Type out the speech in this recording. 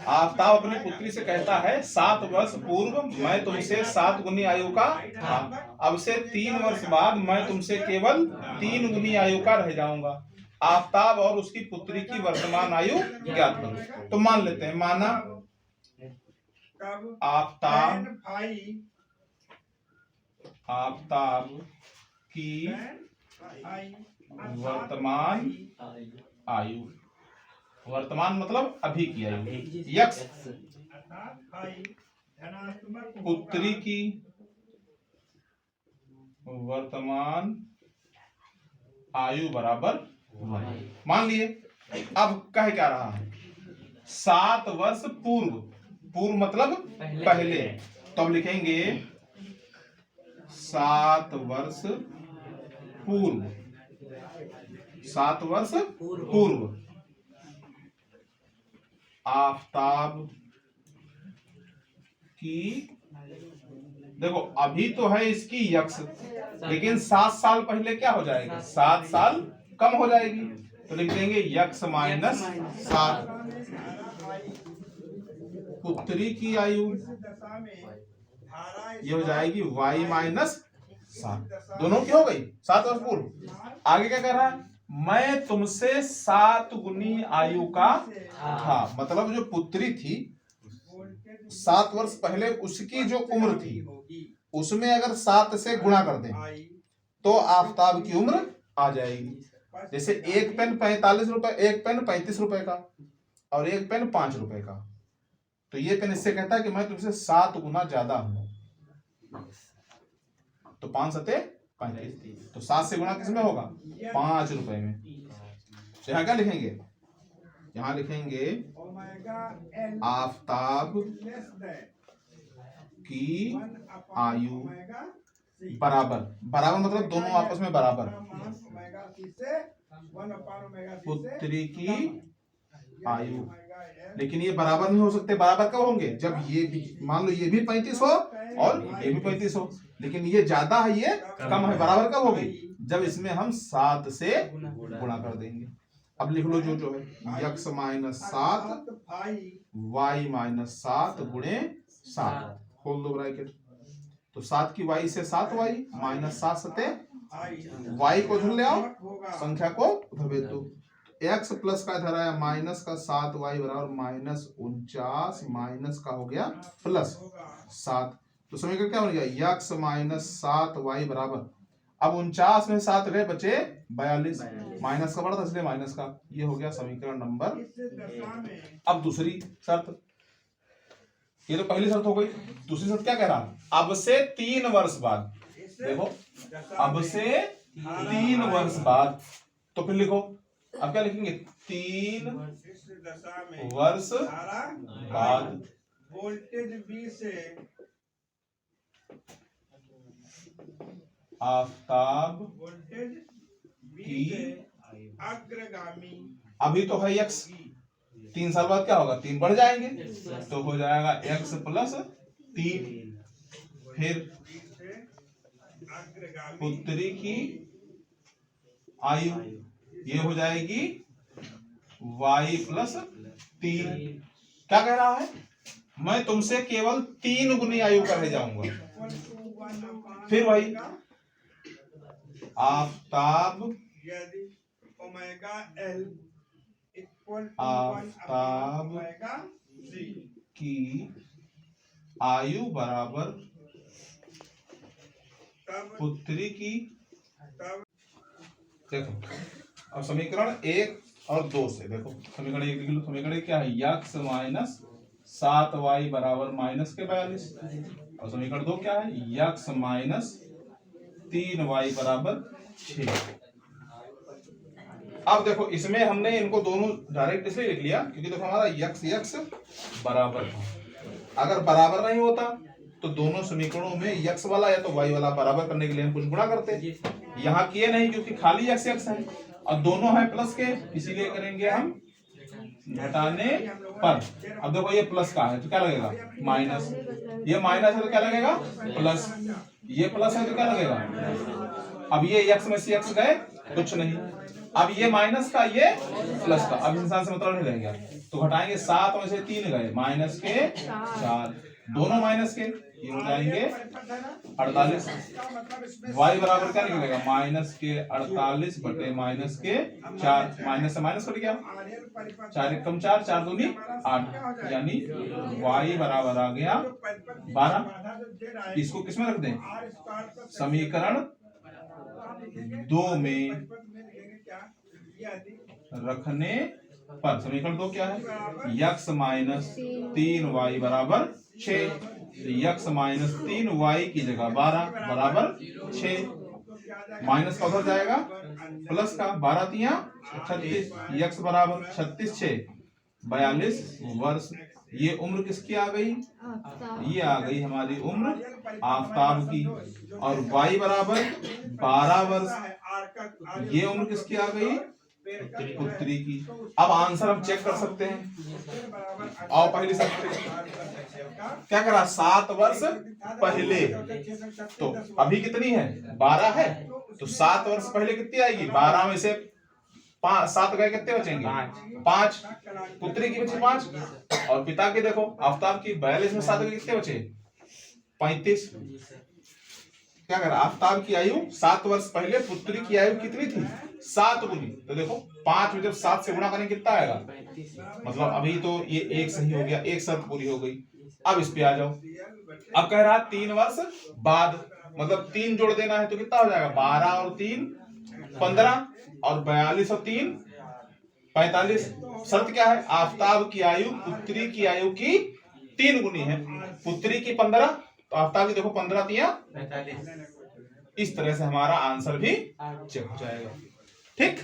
आफ्ताब अपनी पुत्री से कहता है 7 वर्ष पूर्व मैं तुमसे 7 गुनी आयु का था, अब से 3 वर्ष बाद मैं तुमसे केवल 3 गुनी आयु का रह जाऊंगा। आफ्ताब और उसकी पुत्री की वर्तमान आयु ज्ञात करो। तो मान लेते हैं, माना आफ्ताब की वर्तमान आयु, वर्तमान मतलब अभी की आयु, यक्स पुत्री की वर्तमान आयु बराबर मान लिए। अब कह क्या रहा है, 7 वर्ष पूर्व, पूर्व मतलब पहले, तो अब लिखेंगे 7 वर्ष पूर्व, 7 वर्ष पूर्व आफ्ताब की, देखो अभी तो है इसकी यक्स, लेकिन 7 साल पहले क्या हो जाएगा, 7 साल कम हो जाएगी, तो लिख देंगे यक्स माइनस 7 पुत्री की आयु, ये हो जाएगी y माइनस 7, दोनों की हो गई 7 वर्ष पूर्व। आगे क्या कर रहा है, मैं तुमसे 7 गुनी आयु का था, मतलब जो पुत्री थी 7 वर्ष पहले उसकी जो उम्र थी उसमें अगर 7 से गुणा कर दें तो आफ्ताब की उम्र आ जाएगी। जैसे एक पेन 45 रुपए, एक पेन 35 रुपए का और एक पेन 5 रुपए का, तो ये पेन इससे कहता है कि मैं तुमसे 7 गुना ज्यादा हूं, तो 5 सते 35, तो 7 से गुणा किसमें होगा, 5 रुपए में। तो यहाँ क्या लिखेंगे, यहाँ लिखेंगे आफ्ताब की आयु बराबर, बराबर मतलब दोनों आपस में बराबर, पुत्री की आयु, लेकिन ये बराबर नहीं हो सकते। बराबर कब होंगे, जब ये भी मान लो ये भी 35 हो और ये भी 35 हो, लेकिन ये ज्यादा है ये कम है। बराबर कब होगी, जब इसमें हम 7 से गुणा कर देंगे। अब लिख लो जो है यक्स माइनस 7 वाई माइनस 7 गुणे 7, खोल दो ब्रैकेट, तो 7 की वाई से 7 वाई माइनस 7 सते वाई को उधर ले आओ, संख्या को उधर भेज दो, एक्स प्लस का इधर आया माइनस का 7 वाई बराबर माइनस 49, माइनस का हो गया प्लस 7, तो समीकरण क्या हो गया, यक्स माइनस 7 वाई बराबर, अब 49 में 7 गए बचे 42, माइनस का बड़ा था इसलिए माइनस का, ये हो गया समीकरण नंबर। अब दूसरी शर्त, ये तो पहली शर्त हो गई, दूसरी शर्त क्या कह रहा, अब से 3 वर्ष बाद, देखो अब से 3 वर्ष बाद, तो फिर लिखो, अब क्या लिखेंगे, 3 वर्ष बाद वोल्टेज V से आफ्ताब की अग्रगामी, अभी तो है x, 3 साल बाद क्या होगा, 3 बढ़ जाएंगे, तो हो जाएगा x प्लस 3, फिर पुत्री की आयु, ये हो जाएगी y प्लस 3। क्या कह रहा है, मैं तुमसे केवल 3 गुनी आयु का रह जाऊंगा। फिर वही आफ्ताब आफ्ताब की आयु बराबर पुत्री की, देखो अब समीकरण 1 और 2 से देखो, समीकरण 1 लिख लो, समीकरण क्या है, यक्स माइनस 7 वाई बराबर माइनस के 42, और समीकरण 2 क्या है, यक्स माइनस 3 वाई बराबर 6। अब देखो इसमें हमने इनको दोनों डायरेक्ट इसलिए लिख लिया क्योंकि देखो हमारा यक्स यक्स बराबर था, अगर बराबर नहीं होता तो दोनों समीकरणों में यक्स वाला या तो वाई वाला बराबर करने के लिए हम कुछ गुणा करते, यहाँ किए नहीं क्योंकि खाली यक्स यक्स है और दोनों है प्लस के, इसीलिए करेंगे हम घटाने पर। अब देखो ये प्लस का है तो क्या लगेगा माइनस, ये माइनस है तो क्या लगेगा प्लस, ये प्लस है तो क्या लगेगा, अब ये एक्स में से एक्स गए कुछ नहीं, अब ये माइनस का, ये प्लस का, अब इंसान से मतलब नहीं रह गया, तो घटाएंगे 7 में से 3 गए, माइनस के 4, दोनों माइनस के, ये हो जाएंगे 48। y बराबर क्या निकलेगा, माइनस के 48 बटे माइनस के 4, माइनस से माइनस कट गया, 4 एकम 4, 4 दूनी 8, यानी y बराबर आ गया 12। इसको किसमें रख दें, समीकरण 2 में रखने पर। समीकरण 2 क्या है, यक्स माइनस 3y बराबर 6, यक्स माइनस 3y की जगह 12 बराबर 6, माइनस का उधर जाएगा प्लस का, 12 तिया 36, यक्स बराबर 36 6 42 वर्ष। ये उम्र किसकी आ गई, ये आ गई हमारी उम्र आफताब की, और y बराबर 12 वर्ष, ये उम्र किसकी आ गई, पुत्री की। अब आंसर हम चेक कर सकते हैं, और पहली सब क्या करा, 7 वर्ष पहले, तो अभी कितनी है, 12 है, तो 7 वर्ष पहले कितनी आएगी, 12 में से 7 गए, कितने बचेंगे, 5, पुत्री की बची 5, और पिता की देखो आफताब की 42 में 7 गए, कितने बचे, 35। क्या करा, आफताब की आयु 7 वर्ष पहले, पुत्री की आयु कितनी थी, 7 गुनी, तो देखो 5 में जब 7 से गुणा करेंगे कितना आएगा, मतलब अभी तो ये 1 सही हो गया, एक शर्त पूरी हो गई। अब इस पे आ जाओ, अब कह रहा 3 वर्ष बाद, मतलब 3 जोड़ देना है, तो कितना हो जाएगा, 12 और 3 15, और 42 और 3 45। शर्त क्या है, आफताब की आयु पुत्री की आयु की 3 गुनी है, पुत्री की 15, तो आफताब की देखो 15 तिया 45। इस तरह से हमारा आंसर भी चेक हो जाएगा, ठीक।